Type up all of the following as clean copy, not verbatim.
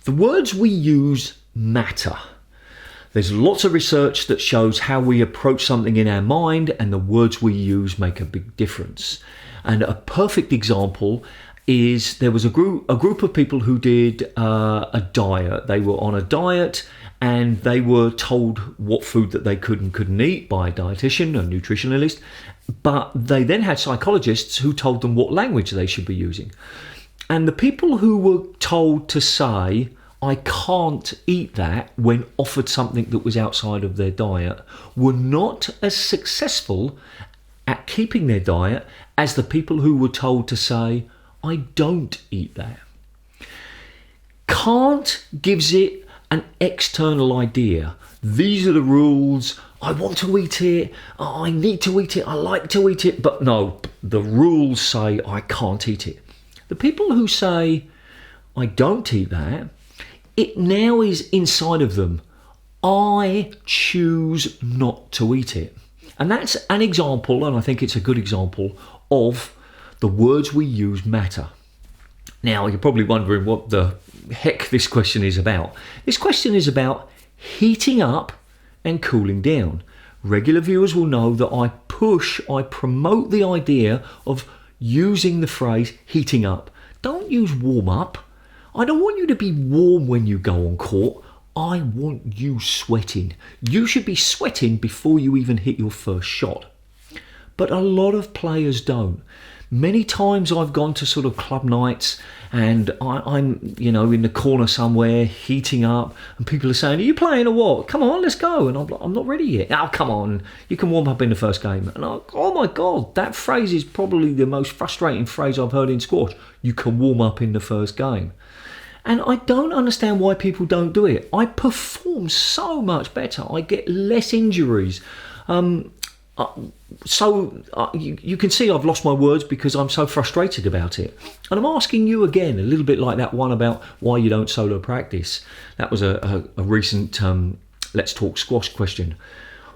The words we use matter. There's lots of research that shows how we approach something in our mind, and the words we use make a big difference. And a perfect example is there was a group of people who did a diet. They were on a diet and they were told what food that they could and couldn't eat by a dietitian, a nutritionalist, but they then had psychologists who told them what language they should be using. And the people who were told to say, I can't eat that, when offered something that was outside of their diet, were not as successful at keeping their diet as the people who were told to say, I don't eat that. Can't gives it an external idea. These are the rules. I want to eat it. I need to eat it. I like to eat it. But no, the rules say I can't eat it. The people who say, I don't eat that, it now is inside of them. I choose not to eat it. And that's an example, and I think it's a good example, of the words we use matter. Now, you're probably wondering what the heck this question is about. This question is about heating up and cooling down. Regular viewers will know that I promote the idea of using the phrase heating up. Don't use warm up. I don't want you to be warm when you go on court. I want you sweating. You should be sweating before you even hit your first shot. But a lot of players don't. Many times I've gone to sort of club nights and I'm in the corner somewhere heating up, and people are saying, are you playing or what? Come on, let's go. And I'm not ready yet. Oh, come on. You can warm up in the first game. And oh my God, that phrase is probably the most frustrating phrase I've heard in squash. You can warm up in the first game. And I don't understand why people don't do it. I perform so much better. I get less injuries. You can see I've lost my words because I'm so frustrated about it. And I'm asking you again, a little bit like that one about why you don't solo practice. That was a recent Let's Talk Squash question.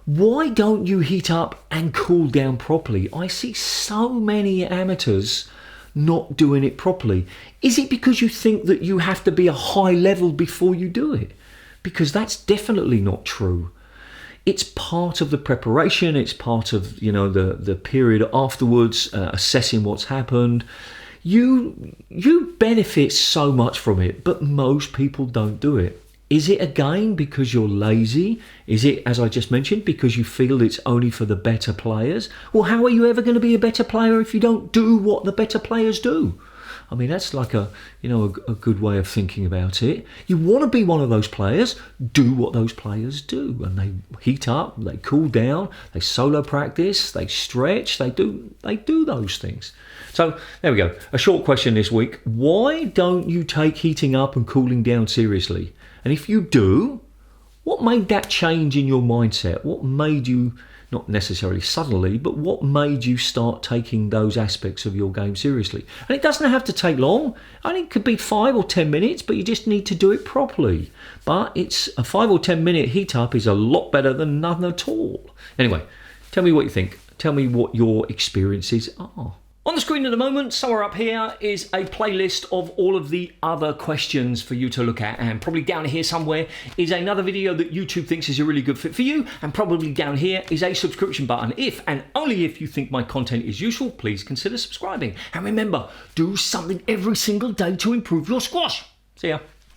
Why don't you heat up and cool down properly? I see so many amateurs not doing it properly. Is it because you think that you have to be a high level before you do it? Because that's definitely not true. It's part of the preparation. It's part of the period afterwards, assessing what's happened. You benefit so much from it, but most people don't do it. Is it again because you're lazy? Is it, as I just mentioned, because you feel it's only for the better players? Well, how are you ever going to be a better player if you don't do what the better players do? I mean, that's like a good way of thinking about it. You want to be one of those players, do what those players do. And they heat up, they cool down, they solo practice, they stretch, they do those things. So there we go. A short question this week. Why don't you take heating up and cooling down seriously? And if you do, what made that change in your mindset? What made you, not necessarily suddenly, but what made you start taking those aspects of your game seriously? And it doesn't have to take long. I think it could be 5 or 10 minutes, but you just need to do it properly. But it's a 5 or 10 minute heat up is a lot better than none at all. Anyway, tell me what you think. Tell me what your experiences are. On the screen at the moment, somewhere up here, is a playlist of all of the other questions for you to look at. And probably down here somewhere is another video that YouTube thinks is a really good fit for you. And probably down here is a subscription button. If and only if you think my content is useful, please consider subscribing. And remember, do something every single day to improve your squash. See ya.